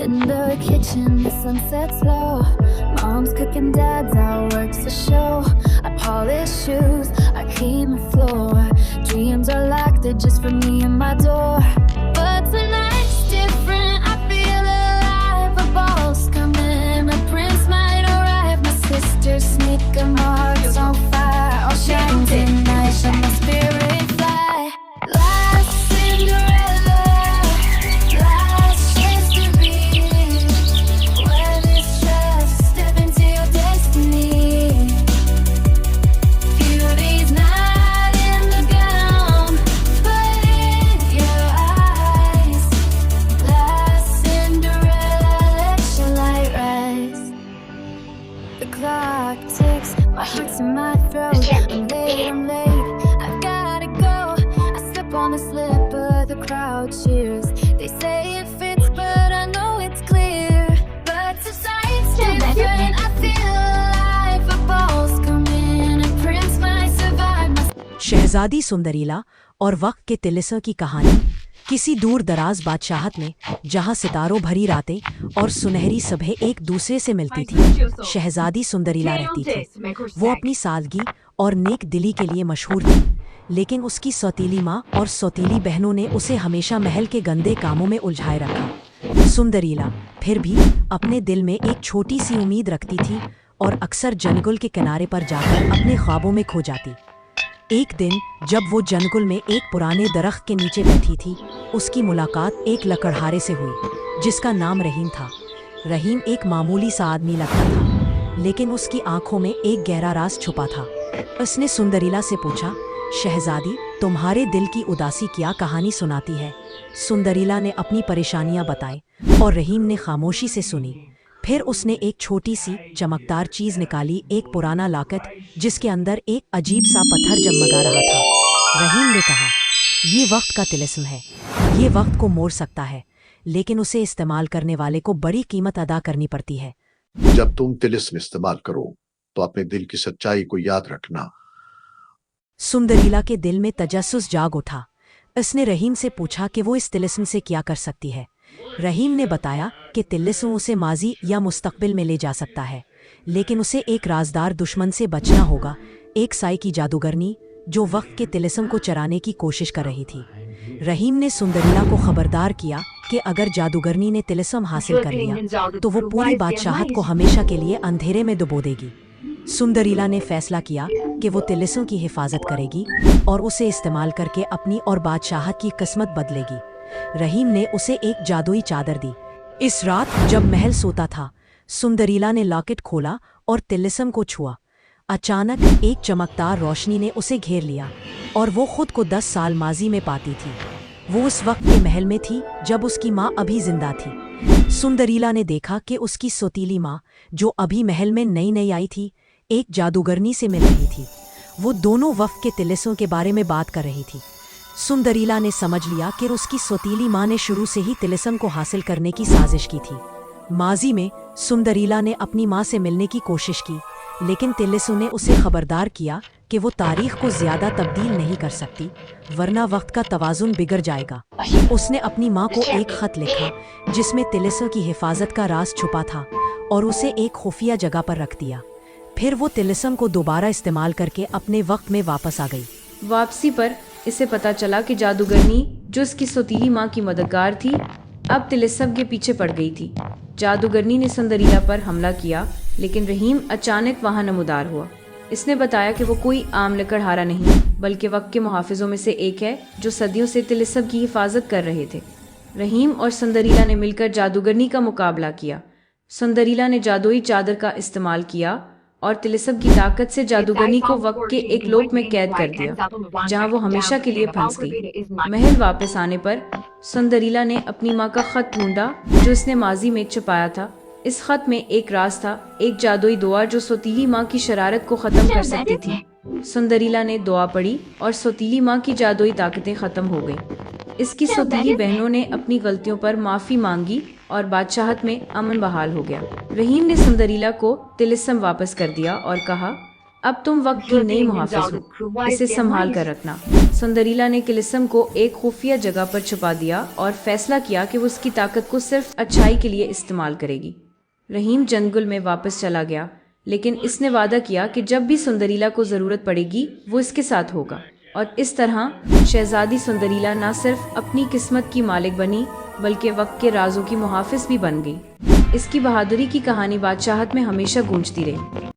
In the kitchen, the sunset's low. Mom's cooking, dad's out, works the show. I polish shoes, I clean the floor. Dreams are locked, they're just for me and my door. But tonight's different, I feel alive. A ball's coming, my prince might arrive. My sister's sneaking, my heart's on fire. I'll shine tonight, shut my spirit fly. Last Cinderella, last chance to be. Wear this dress, step into your destiny. Beauty's not in the gown, but in your eyes. Last Cinderella, let your light rise. The clock ticks, my heart's in my throat. I'm late, I've gotta go. I step on the slip, but the crowd cheers. They say it fits, but I know it's clear. But tonight's different, I feel alive. A ball's coming, a prince might survive. शहजादी सुंदरीला और वक्त के तिलिस्म की कहानी। किसी दूर दराज बादशाहत में, जहां सितारों भरी रातें और सुनहरी सुबह एक दूसरे से मिलती थी, शहजादी सुंदरीला रहती थी। वो अपनी सादगी और नेक दिली के लिए मशहूर थी, लेकिन उसकी सौतीली माँ और सौतीली बहनों ने उसे हमेशा महल के गंदे कामों में उलझाए रखा। सुंदरीला फिर भी अपने दिल में एक छोटी सी उम्मीद रखती थी और अक्सर जंगल के किनारे पर जाकर अपने ख्वाबों में खो जाती। एक दिन जब वो जंगल में एक पुराने दरख्त के नीचे बैठी थी, उसकी मुलाकात एक लकड़हारे से हुई जिसका नाम रहीम था। रहीम एक मामूली सा आदमी लगता था, लेकिन उसकी आंखों में एक गहरा राज छुपा था। उसने सुंदरीला से पूछा, शहजादी, तुम्हारे दिल की उदासी क्या कहानी सुनाती है? सुंदरीला ने अपनी परेशानियां बताई और रहीम ने खामोशी से सुनी। फिर उसने एक छोटी सी चमकदार चीज निकाली, एक पुराना लाकत जिसके अंदर एक अजीब सा पत्थर जगमगा रहा था। रहीम ने कहा, ये वक्त का तिलिस्म है, ये वक्त को मोड़ सकता है, लेकिन उसे इस्तेमाल करने वाले को बड़ी कीमत अदा करनी पड़ती है। जब तुम तिलिस्म इस्तेमाल करो तो अपने दिल की सच्चाई को याद रखना। सुंदरीला के दिल में तजस्सुस जाग उठा। उसने रहीम से पूछा कि वो इस तिलिस्म से क्या कर सकती है। रहीम ने बताया कि तिलिस्म उसे माजी या मुस्तकबिल में ले जा सकता है, लेकिन उसे एक राजदार दुश्मन से बचना होगा, एक साई की जादूगरनी जो वक्त के तिलिस्म को चराने की कोशिश कर रही थी। रहीम ने सुंदरीला को खबरदार किया कि अगर जादूगरनी ने तिलिस्म हासिल कर लिया तो वो पूरी बादशाहत को हमेशा के लिए अंधेरे में डुबो देगी। सुंदरीला ने फैसला किया कि वो तिलिस्म की हिफाजत करेगी और उसे इस्तेमाल करके अपनी और बादशाहत की किस्मत बदलेगी। रहीम ने उसे एक जादुई चादर दी। इस रात जब महल सोता था, सुंदरीला ने लॉकेट खोला और तिलिस्म को छुआ। अचानक एक चमकदार रोशनी ने उसे घेर लिया और वो खुद को 10 साल माजी में पाती थी। वो उस वक्त के महल में थी जब उसकी माँ अभी जिंदा थी। सुंदरीला ने देखा कि उसकी सौतीली माँ, जो अभी महल में नई नई आई थी, एक जादूगरनी से मिल रही थी। वो दोनों वक्त के तिलिस्म के बारे में बात कर रही थी। सुंदरीला ने समझ लिया कि उसकी सौतीली माँ ने शुरू से ही तिलिस्म को हासिल करने की साजिश की थी। माजी में सुंदरीला ने अपनी माँ से मिलने की कोशिश की, लेकिन तिलिस्म ने उसे खबरदार किया कि वो तारीख को ज्यादा तब्दील नहीं कर सकती, वरना वक्त का तवाजुन बिगड़ जाएगा। उसने अपनी माँ को एक खत लिखा जिसमें तिलिस्म की हिफाजत का राज छुपा था और उसे एक खुफिया जगह पर रख दिया। फिर वो तिलिस्म को दोबारा इस्तेमाल करके अपने वक्त में वापस आ गई। वापसी पर इसे पता चला कि जादूगरनी, जो उसकी सौतीली माँ की मददगार थी, अब तिलिस्म के पीछे पड़ गई थी। जादूगरनी ने सुंदरीला पर हमला किया, लेकिन रहीम अचानक वहां नमूदार हुआ। इसने बताया कि वो कोई आम लकड़हारा नहीं, बल्कि वक्त के मुहाफिजों में से एक है जो सदियों से तिलिस्म की हिफाजत कर रहे थे। रहीम और सुंदरीला ने मिलकर जादूगरनी का मुकाबला किया। सुंदरीला ने जादुई चादर का इस्तेमाल किया और तिलिस्म की ताकत से जादूगरनी को वक्त के एक लोक में कैद कर दिया, जहां वो हमेशा के लिए फंस गई। महल वापस आने पर सुंदरीला ने अपनी माँ का खत ढूंढा जो उसने माजी में छुपाया था। इस खत में एक राज था, एक जादुई दुआ जो सौतीली माँ की शरारत को खत्म कर सकती थी। सुंदरीला ने दुआ पढ़ी और सौतीली माँ की जादुई ताकतें खत्म हो गईं। इसकी सौतीली बहनों ने अपनी गलतियों पर माफी मांगी और बादशाहत में अमन बहाल हो गया। रहीम ने सुंदरीला को तिलिस्म वापस कर दिया और कहा, अब तुम वक्त की नई मुहाफिज हो, इसे संभाल कर रखना। سندریلا نے تلسم کو ایک خفیہ جگہ پر چھپا دیا اور فیصلہ کیا کہ وہ اس کی طاقت کو صرف اچھائی کے لیے استعمال کرے گی۔ رحیم جنگل میں واپس چلا گیا، لیکن اس نے وعدہ کیا کہ جب بھی سندریلا کو ضرورت پڑے گی وہ اس کے ساتھ ہوگا، اور اس طرح شہزادی سندریلا نہ صرف اپنی قسمت کی مالک بنی بلکہ وقت کے رازوں کی محافظ بھی بن گئی۔ اس کی بہادری کی کہانی بادشاہت میں ہمیشہ گونجتی رہی۔